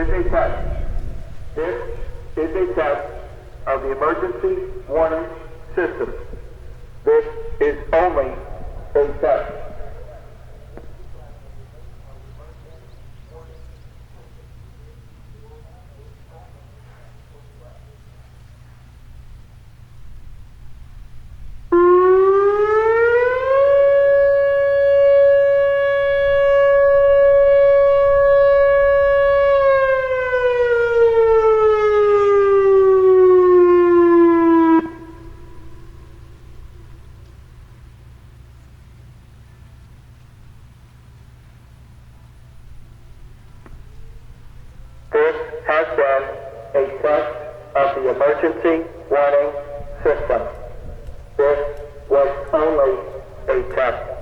is a test. This is a test of the emergency warning system. This is only a test. This has been a test of the emergency warning system. This was only a test.